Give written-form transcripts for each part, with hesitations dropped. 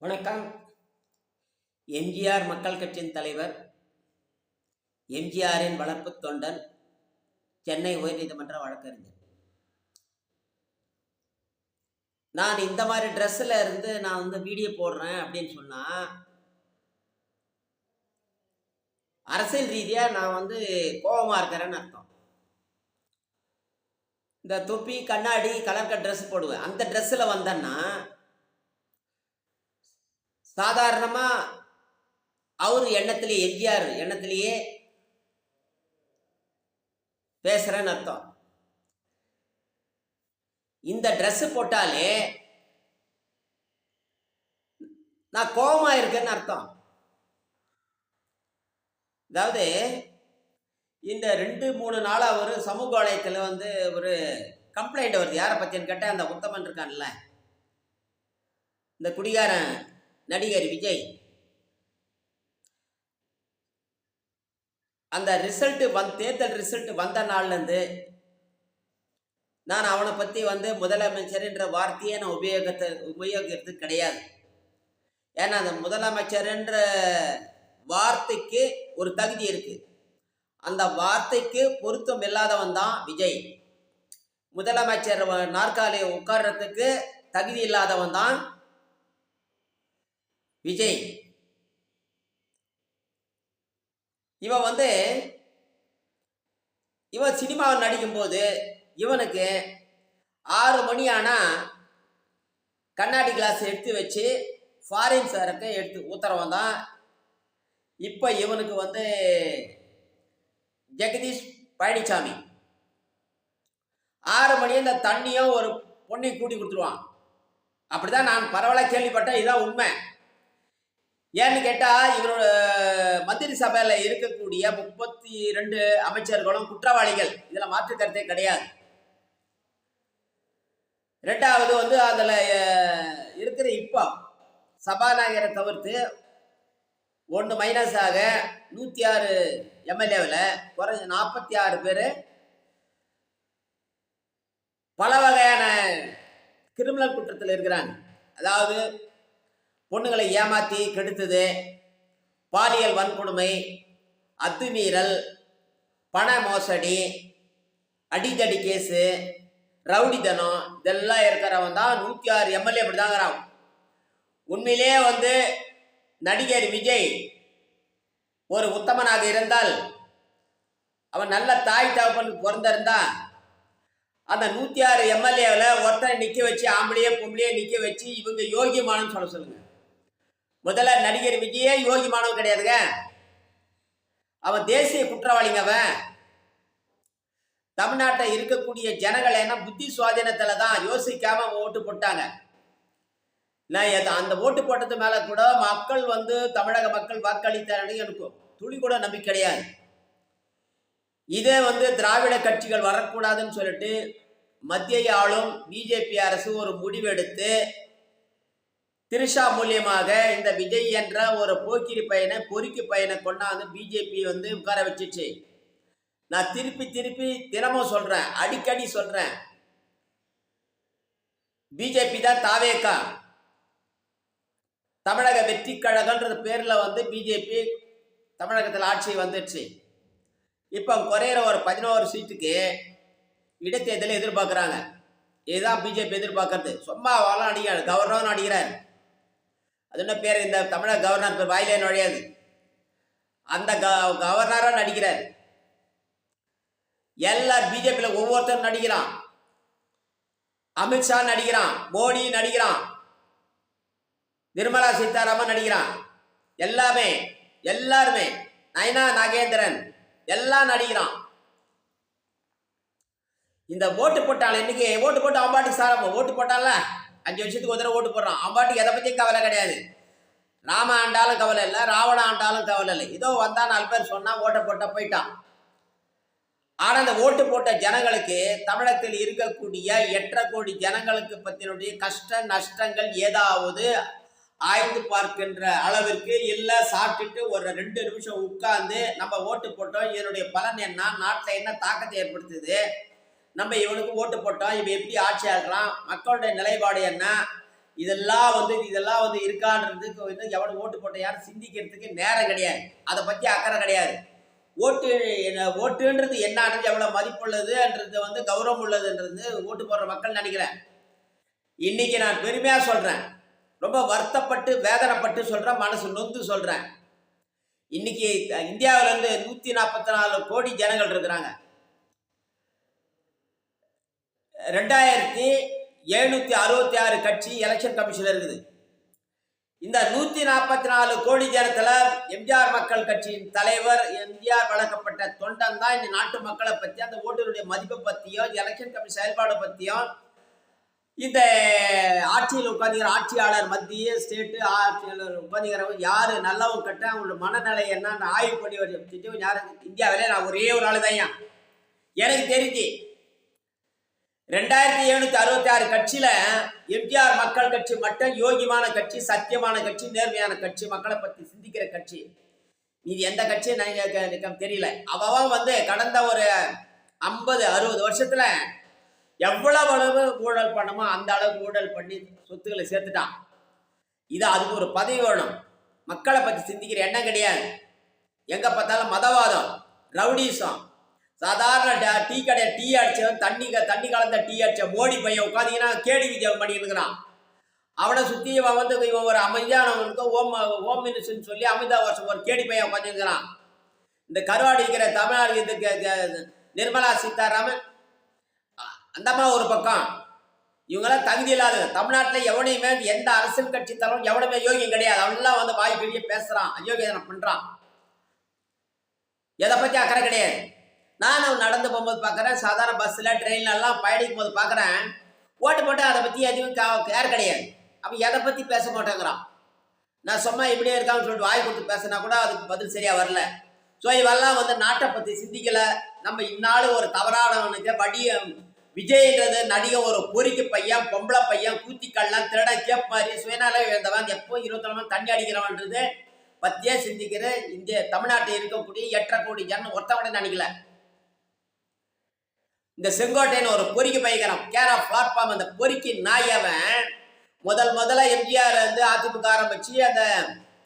வணக்கம். எம்ஜிஆர் மக்கள் கட்சியின் தலைவர், எம்ஜிஆரின் வளர்ப்பு தொண்டன், சென்னை உயர்நீதிமன்ற வழக்கறிஞர். நான் இந்த மாதிரி ட்ரெஸ்ஸில் இருந்து நான் வீடியோ போடுறேன் அப்படின்னு சொன்னால், அரசியல் ரீதியாக நான் கோபமாக இருக்கிறேன்னு அர்த்தம். இந்த தொப்பி, கண்ணாடி, கலர் ட்ரெஸ் போடுவேன். அந்த ட்ரெஸ்ஸில் வந்தேன்னா சாதாரணமாக அவர் எண்ணத்திலேயே, எம்ஜிஆர் எண்ணத்திலேயே பேசுகிறேன்னு அர்த்தம். இந்த ட்ரெஸ் போட்டாலே நான் கோபமாக இருக்கேன்னு அர்த்தம். அதாவது இந்த 2-3 நாளாக ஒரு சமூக வலையத்தில் ஒரு கம்ப்ளைண்ட் வருது. யாரை பற்றின்னு கேட்டால், அந்த உத்தமன் இருக்கான்ல, இந்த குடிகாரன் நடிகர் விஜய், அந்த தேர்தல் ரிசல்ட் வந்த நாள்லேருந்து நான் அவனை பற்றி முதலமைச்சர் என்ற வார்த்தையை நான் உபயோகிக்கிறது கிடையாது. ஏன்னா அந்த முதலமைச்சர் என்ற வார்த்தைக்கு ஒரு தகுதி இருக்கு. அந்த வார்த்தைக்கு பொருத்தம் இல்லாதவன் தான் விஜய். முதலமைச்சர் நாற்காலியை உட்கார்றதுக்கு தகுதி இல்லாதவன் தான் விஜய். இவன் சினிமாவில் நடிக்கும்போது இவனுக்கு 6 மணி ஆனால் கண்ணாடி கிளாஸ் எடுத்து வச்சு ஃபாரின் சரக்கு எடுத்து ஊத்துறவன் தான். இப்போ இவனுக்கு ஜெகதீஷ் பழனிசாமி 6 மணி இந்த தண்ணியும் ஒரு பொண்ணை கூட்டி கொடுத்துருவான். அப்படிதான் நான் பரவலாக கேள்விப்பட்டேன். இதுதான் உண்மை. ஏன்னு கேட்டால், இவரோட மந்திரி சபையில் இருக்கக்கூடிய 32 அமைச்சர்களும் குற்றவாளிகள். இதில் மாற்று கருத்தே கிடையாது. ரெண்டாவது அதில் இருக்கிற இப்போ சபாநாயகரை தவிர்த்து 1 மைனஸாக 106 எம்எல்ஏவில் குறைஞ்ச 46 பேர் பல வகையான கிரிமினல் குற்றத்தில் இருக்கிறாங்க. அதாவது பொண்ணுங்களை ஏமாற்றி கெடுத்தது, பாலியல் வன்கொடுமை, அத்துமீறல், பண மோசடி, அடிதடி கேஸு, ரவுடித்தனம், இதெல்லாம் இருக்கிறவன் தான் 106 எம்எல்ஏ. அப்படி தாங்கிறான். உண்மையிலே நடிகர் விஜய் ஒரு உத்தமனாக இருந்தால், அவன் நல்ல தாய் தகப்பனுக்கு பிறந்திருந்தா, அந்த 106 எம்எல்ஏவில் ஒருத்தரை நிற்க வச்சு, ஆம்பளையே பொம்பளையே நிற்க வச்சு இவங்க யோகியமானன்னு சொல்லுங்க. முதல்ல நடிகர் விஜயே யோகியமானவன் கிடையாதுங்க. அவன் தேசிய குற்றவாளிங்க. அவன் தமிழ்நாட்டில் இருக்கக்கூடிய ஜனங்கள் என்ன புத்தி சுவாதீனத்தில் தான் யோசிக்காம ஓட்டு போட்டாங்க. அந்த ஓட்டு போட்டது மேலே கூட மக்கள் தமிழக மக்கள் வாக்களித்தாரன்னு எனக்கு துளி கூட நம்பிக்கை கிடையாது. இதே திராவிட கட்சிகள் வரக்கூடாதுன்னு சொல்லிட்டு மத்திய ஆளும் பிஜேபி அரசு ஒரு முடிவெடுத்து திரிஷா மூலியமாக இந்த விஜய் என்ற ஒரு போக்கிரி பையனை, பொறுக்கி பையனை கொண்டாந்து பிஜேபி உட்கார வச்சிச்சு. நான் திருப்பி தினமும் சொல்றேன், அடிக்கடி சொல்றேன், பிஜேபி தான் தாவேக்கா. தமிழக வெற்றி கழகன்ற பேர்ல பிஜேபி தமிழகத்தில் ஆட்சி வந்துடுச்சு. இப்போ குறையிற ஒரு 11 சீட்டுக்கு இடைத்தேர்தலை எதிர்பார்க்குறாங்க. இதுதான் பிஜேபி எதிர்பார்க்கறது. சும்மா வாழலாம் அடிக்கிறார், கவர்னரும் அடிக்கிறார். அது என்ன பேர், இந்த தமிழக கவர்னர் பேர் வாயிலே நுழையாது. அந்த கவர்னரும் நடிக்கிறார். எல்லார் பிஜேபியில் ஒவ்வொருத்தரும் நடிக்கிறான். அமித்ஷா நடிக்கிறான், மோடி நடிக்கிறான், நிர்மலா சீதாராமன் நடிக்கிறான். எல்லாருமே நயனா நாகேந்திரன் எல்லாம் நடிக்கிறான். இந்த ஓட்டு போட்டால இன்னைக்கு ஓட்டு போட்டு அம்பாட்டுக்கு சாரம் ஓட்டு போட்டால 5 வருஷத்துக்கு ஒரு தடவை ஓட்டு போடுறான். அம்பாட்டுக்கு எதை பற்றியும் கவலை கிடையாது. ராம ஆண்டாலும் கவலை இல்லை, ராவண ஆண்டாலும் கவலை இல்லை. இதோ வந்தா 4 பேர் சொன்னா ஓட்டை போட்ட போயிட்டான். ஆனா அந்த ஓட்டு போட்ட ஜனங்களுக்கு, தமிழகத்தில் இருக்கக்கூடிய 8.5 கோடி ஜனங்களுக்கு பத்தினுடைய கஷ்ட நஷ்டங்கள் ஏதாவது ஆய்ந்து பார்க்கின்ற அளவிற்கு இல்லை. சாப்பிட்டுட்டு ஒரு 2 நிமிஷம் உட்கார்ந்து நம்ம ஓட்டு போட்டோம், இதனுடைய பலன் என்ன, நாட்டில் என்ன தாக்கத்தை ஏற்படுத்துது, நம்ம இவனுக்கு ஓட்டு போட்டோம், இவன் எப்படி ஆட்சி ஆடுறான், மக்களுடைய நிலைப்பாடு என்ன, இதெல்லாம் இருக்கான்றதுக்கு எவனை ஓட்டு போட்ட யாரும் சிந்திக்கிறதுக்கு நேரம் கிடையாது. அதை பற்றி அக்கறை கிடையாது. ஓட்டுன்றது என்னன்றது எவ்வளோ மதிப்புள்ளதுன்றது கௌரவம் உள்ளதுன்றது ஓட்டு போடுற மக்கள் நினைக்கிறேன். இன்னைக்கு நான் பெருமையாக சொல்கிறேன், ரொம்ப வருத்தப்பட்டு வேதனைப்பட்டு சொல்கிறேன், மனசு நொந்து சொல்கிறேன். இன்னைக்கு இந்தியாவிலேருந்து 144 கோடி ஜனங்கள் இருக்கிறாங்க. 2766 கட்சி எலெக்ஷன் கமிஷன் இருக்குது. இந்த 144 கோடி ஜனத்தில் எம்ஜிஆர் மக்கள் கட்சியின் தலைவர் எம்ஜிஆர் வழங்கப்பட்ட தொண்டன் தான் இந்த நாட்டு மக்களை பற்றி, அந்த ஓட்டுடைய மதிப்பை பற்றியும் எலெக்ஷன் கமிஷன் செயல்பாடு பற்றியும் இந்த ஆட்சியில் உட்காந்துக்கிற ஆட்சியாளர், மத்திய ஸ்டேட்டு ஆட்சியாளர் உட்காந்துக்கிறவங்க யார் நல்லவங்க கட்ட அவங்களோட மனநிலை என்னன்னு ஆய்வு பண்ணி வச்சுட்டு யார் இந்தியாவிலே நான் ஒரே ஒரு ஆள் தான் எனக்கு தெரிஞ்சு 2766 கட்சியில் எம்ஜிஆர் மக்கள் கட்சி மட்டும் யோகியமான கட்சி, சத்தியமான கட்சி, நேர்மையான கட்சி, மக்களை பற்றி சிந்திக்கிற கட்சி. இது எந்த கட்சி எனக்கு தெரியல. அவன் கடந்த ஒரு 50-60 வருஷத்துல எவ்வளவு அளவு ஊழல் பண்ணமோ அந்த அளவுக்கு ஊழல் பண்ணி சொத்துக்களை சேர்த்துட்டான். இது அதுக்கு ஒரு பதவி வேணும். மக்களை பற்றி சிந்திக்கிற எண்ணம் கிடையாது. எங்க பார்த்தாலும் மதவாதம், ரவுடிசம். சாதாரண டீ கடை டீ அடிச்சவன் தண்ணி கலந்த டீ அடிச்ச மோடி பையன் உட்காந்தீங்கன்னா கேடி விஜயம் பண்ணிட்டு இருக்கிறான். அவனை சுற்றி இவன் ஒரு அமைதியானவனுக்கு ஓம் மினிஸ்டர்னு சொல்லி அமிதாப் வருஷம் ஒரு கேடி பையன் உட்காந்துருக்கிறான். இந்த கருவாடி இருக்கிற தமிழ்நாடு இதுக்கு நிர்மலா சீதாராமன் அந்த மாதிரி ஒரு பக்கம். இவங்கெல்லாம் தகுதி இல்லாத தமிழ்நாட்டில் எவனையுமே எந்த அரசியல் கட்சி தலைவரும் எவனுமே யோகியம் கிடையாது. அவனெல்லாம் வாய் பெரிய பேசுறான், அயோக்கியதனை பண்றான். எதை பற்றி அக்கறை கிடையாது. நான் நடந்து போகும்போது பார்க்குறேன், சாதாரண பஸ்ஸில் ட்ரெயின்லாம் பயணிக்கும் போது பார்க்குறேன், ஓட்டு போட்டு அதை பற்றி எதுவும் கேர் கிடையாது. அவன் எதை பற்றி பேச மாட்டேங்கிறான். நான் சும்மா இப்படியே இருக்கான்னு சொல்லிட்டு வாய் கொடுத்து பேசினா கூட அதுக்கு பதில் சரியாக வரல. ஸோ இவெல்லாம் நாட்டை பற்றி சிந்திக்கலை. நம்ம இந்நாள் ஒரு தவறானவனுக்கு விஜய்ன்றது நடிகை ஒரு பொறிக்கு பையன், பொம்பளை பையன், கூத்திக்கல்லாம், திருட, கேப் மாதிரி சுயநலம் எழுந்தவன், எப்போ 24 தண்ணி அடிக்கிறவன்றது பற்றியே சிந்திக்கிற இந்திய தமிழ்நாட்டில் இருக்கக்கூடிய 8.5 கோடி ஜனம் ஒருத்தவனே நினைக்கல. இந்த செங்கோட்டைன்னு ஒரு பொறிக்கு பைக்கிறான், கேரா பிளாட்ஃபார்ம். அந்த பொறிக்கு நாயவன் முதல்ல எம்ஜிஆர் அதிமுக ஆரம்பிச்சு அந்த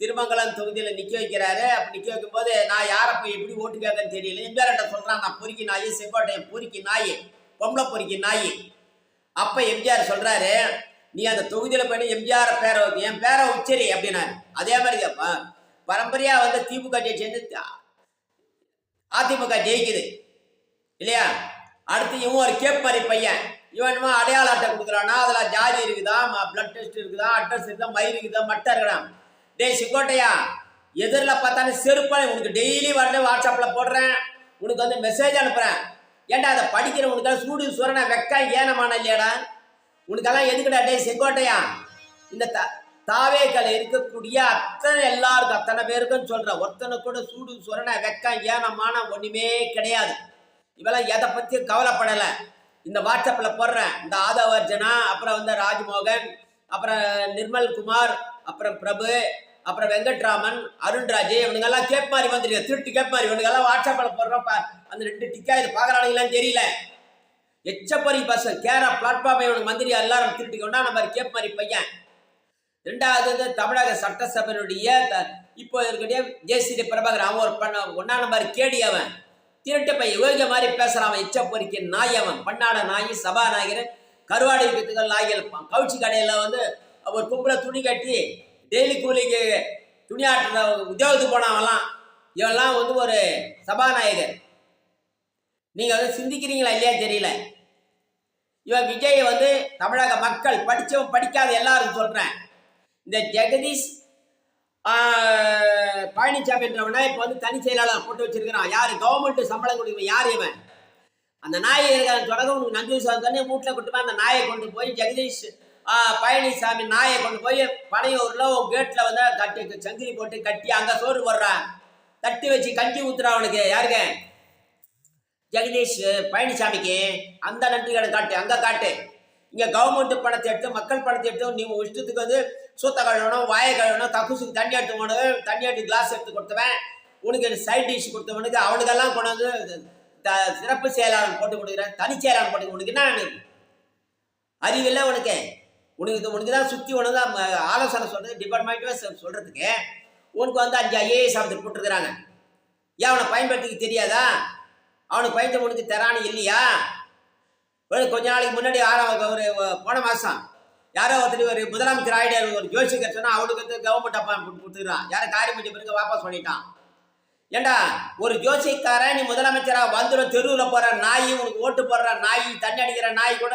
திருமங்கலம் தொகுதியில் நிற்க வைக்கிறாரு. அப்படி நிற்க வைக்கும் போது நான் யாரை போய் எப்படி ஓட்டு கேட்கன்னு தெரியல. எம்ஜிஆர்கிட்ட சொல்கிறான், நான் பொறிக்கு நாய், செங்கோட்டையன் பொறிக்கு நாய், பொம்பளை பொறிக்கு நாய். அப்போ எம்ஜிஆர் சொல்கிறாரு, நீ அந்த தொகுதியில் போய் எம்ஜிஆர் பேரை என் பேரை உச்சரி அப்படின்னாரு. அதே மாதிரி பரம்பரையாக திமுக சேர்ந்து அதிமுக ஜெயிக்குது இல்லையா. அடுத்து இவன் ஒரு கேப் மாதிரி பையன், இவன் அடையாள அட்டை கொடுக்குறானா, அதில் ஜாதி இருக்குதா, பிளட் டெஸ்ட் இருக்குதா, அட்ரஸ் இருக்குதா, மயிர் இருக்குதா, மட்டை இருக்கிறான். டேய் செங்கோட்டையா, எதிரில் பார்த்தாலும் செருப்பான உனக்கு டெய்லி வரல வாட்ஸ்அப்பில் போடுறேன், உனக்கு மெசேஜ் அனுப்புகிறேன். ஏன்டா அதை படிக்கிறவனுக்கெல்லாம் சூடு சுரணை வெக்கா ஏனமான இல்லையாடா, உனக்கெல்லாம் எதுக்குடா? டே செங்கோட்டையா, இந்த தாவேக்கள் இருக்கக்கூடிய எல்லாருக்கும் அத்தனை பேருக்குன்னு சொல்கிறேன், ஒருத்தனை கூட சூடு சுரணை வெக்கா ஏனமான ஒன்றுமே கிடையாது. இவெல்லாம் எதை பற்றியும் கவலைப்படலை. இந்த வாட்ஸ்அப்பில் போடுறேன், இந்த ஆதவர்ஜனா, அப்புறம் ராஜ்மோகன், அப்புறம் நிர்மல்குமார், அப்புறம் பிரபு, அப்புறம் வெங்கட்ராமன், அருண்ராஜ், இவனுங்கெல்லாம் கேப் மாதிரி வந்துருக்கு, திருட்டு கேப் மாதிரி. இவனுங்கெல்லாம் வாட்ஸ்அப்பில் போடுறப்ப அந்த 2 டிக்கா இது பார்க்குறானுங்களாம் தெரியல. எச்சப்பறி பஸ் கேரா பிளாட்ஃபார்ம் இவனுக்கு மந்திரி எல்லாரும் திருட்டு கொண்டா நம்ம கேப் மாதிரி பையன். 2வது தமிழக சட்டசபையினுடைய இப்போ இருக்கக்கூடிய ஜேசிடி பிரபாகர், அவன் ஒரு 1ஆம் நம்பர் கேடி, அவன் திருட்டு பையன், யோகிய மாதிரி பேசுகிறான். அவன் எச்சப்பொறிக்கு நாய், அவன் பண்ணாட நாய், சபாநாயகர், கருவாடி விற்கிறதுக்கு நாய்கள், கவுச்சி கடையில் ஒரு கும்பலை துணி கட்டி டெய்லி கூலிக்கு துணி ஆட்டுற உத்தியோகத்துக்கு போனவெல்லாம். இவெல்லாம் ஒரு சபாநாயகர். நீங்கள் சிந்திக்கிறீங்களா இல்லையா தெரியல. இவன் விஜய் தமிழக மக்கள் படித்தவன் படிக்காத எல்லாரும் சொல்கிறேன். இந்த ஜெகதீஷ் பழனிசாமின்றவனை இப்போ தனி செயலாளர் போட்டு வச்சிருக்கிறான். யார்? கவர்மெண்ட் சம்பளம் கொடுக்குறவன் யார் இவன்? அந்த நாயை தொடங்க உனக்கு நன்றி விசுவாசம் வீட்டில் கொண்டு அந்த நாயை கொண்டு போய் ஜெகதீஷ் பழனிசாமி நாயை கொண்டு போய் பனையூரில் கேட்டில் கட்டி சங்கிலி போட்டு கட்டி அங்கே சோறு போடுறான், தட்டி வச்சு கஞ்சி ஊத்துறான். அவனுக்கு யாருங்க? ஜெகதீஷ் பழனிசாமிக்கு. அந்த நன்றிகளை காட்டு, அங்கே காட்டு. இங்கே கவர்மெண்ட் பணத்தை எடுத்து, மக்கள் பணத்தை எடுத்து, நீ இஷ்டத்துக்கு சூத்த கழுவணும், வாயை கழுவணும், கக்கூசுக்கு தண்ணி எடுத்து போனவன், தண்ணி எடுத்து கிளாஸ் எடுத்து கொடுத்தவன், உனக்கு சைட் டிஷ் கொடுத்தவனுக்கு அவனுக்கெல்லாம் கொண்டு சிறப்பு செயலாளர் போட்டு கொடுக்குறேன், தனி செயலாளர் போட்டு. உனக்கு என்ன அறிவில்லை உனக்கு? உனக்கு தான் சுற்றி உனக்கு தான் ஆலோசனை சொல்கிறது டிபார்ட்மெண்ட்டாக சொல்கிறதுக்கு உனக்கு வந்து 5 ஐஏஎஸ் ஆஃபீஸர் போட்டிருக்கிறாங்க. ஏன் அவனை பயன்படுத்திக்க தெரியாதா? அவனுக்கு பயந்து உனக்கு தரானு இல்லையா? கொஞ்ச நாளைக்கு முன்னாடி ஒரு போன மாதம் யாரோ ஒருத்தர் ஒரு முதலமைச்சர் ஆகிடாரு ஒரு ஜோசிகர் சொன்னால் அவனுக்கு வந்து கவர்மெண்ட் அப்பாயின்மெண்ட் கொடுத்துக்கிறான். யாரும் காரியம் பண்ண பிறகு வாபஸ் பண்ணிட்டான். ஏண்டா ஒரு ஜோசிக்காரன் நீ முதலமைச்சராக வந்துடும், தெருவில் போகிற நாய், உனக்கு ஓட்டு போடுற நாய், தண்ணி அடிக்கிற நாய் கூட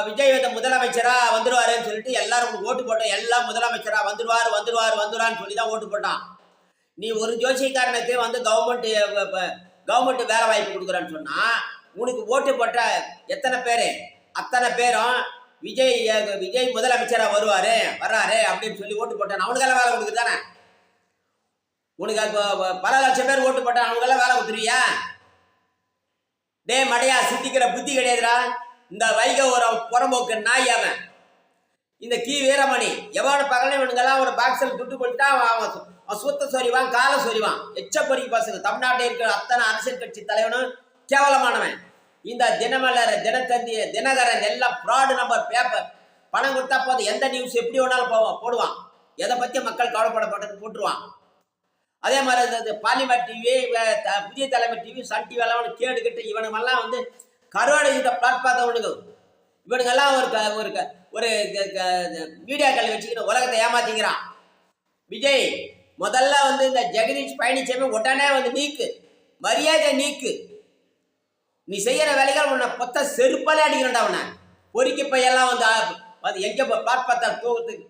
விஜய் வந்து முதலமைச்சராக வந்துடுவாருன்னு சொல்லிட்டு எல்லாரும் உனக்கு ஓட்டு போட்டோம், எல்லாம் முதலமைச்சராக வந்துடுவாருன்னு சொல்லி தான் ஓட்டு போட்டான். நீ ஒரு ஜோசிக்காரனுக்கு வந்து கவர்மெண்ட் வேலை வாய்ப்பு கொடுக்குறான்னு சொன்னால் உனக்கு ஓட்டு போட்ட எத்தனை பேர்? அத்தனை பேரும் விஜய் முதலமைச்சராக வர்றாரு அப்படின்னு சொல்லி ஓட்டு போட்டான். அவனுக்கெல்லாம் வேலை கொடுக்குறது தானே? உனக்கு பல லட்சம் பேர் ஓட்டு போட்டான், அவனுக்கெல்லாம் வேலை கொடுத்துருவியா? டே மடையா, சித்திக்கிற புத்தி கிடையாதுடா. இந்த வைக ஒரு புறம்போக்கு நாய் அவன். இந்த கி வீரமணி எவனு பகல இவனுங்கெல்லாம் ஒரு பாக்ஸில் துட்டு போட்டுட்டா அவன் சுத்த சொறிவான், காலை சொறிவான். எச்சப்பொறிக்கு பசங்க தமிழ்நாட்டில் இருக்கிற அத்தனை அரசியல் கட்சி தலைவனும் கேவலமானவன். இந்த தினமலர், தினத்தந்தி, தினகரன் எல்லாம் ஃப்ராடு நம்பர் பேப்பர். பணம் கொடுத்தா போதும், எந்த நியூஸ் எப்படி வேணாலும் போடுவான். எதை பற்றி மக்கள் கவலைப்படப்பட்டது போட்டுருவான். அதே மாதிரி இந்த பாலிமர் டிவி, புதிய தலைமை டிவி, சன் டிவி எல்லாம் கேடுகிட்டு இவனுங்கெல்லாம் வந்து கருவாடு இந்த பிளாட்பார்த்தவனுங்க. இவனுங்கெல்லாம் ஒரு மீடியாக்கள் வச்சுக்கிட்டு உலகத்தை ஏமாத்திக்கிறான். விஜய் முதல்ல வந்து இந்த ஜெகதீஷ் பழனிசாமி உடனே வந்து நீக்கு, மரியாதை நீக்கு. நீ செய்யற வேலைகள் உன்னை பொத்த செருப்பாலே அடிக்கிறா. அவனை பொறிக்க பையெல்லாம் வந்து எங்க பிளாட்பார்த்த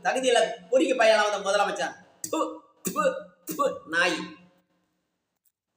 தகுதியில் பொறிக்க பையெல்லாம் வந்து முதலமைச்சர் நாய்.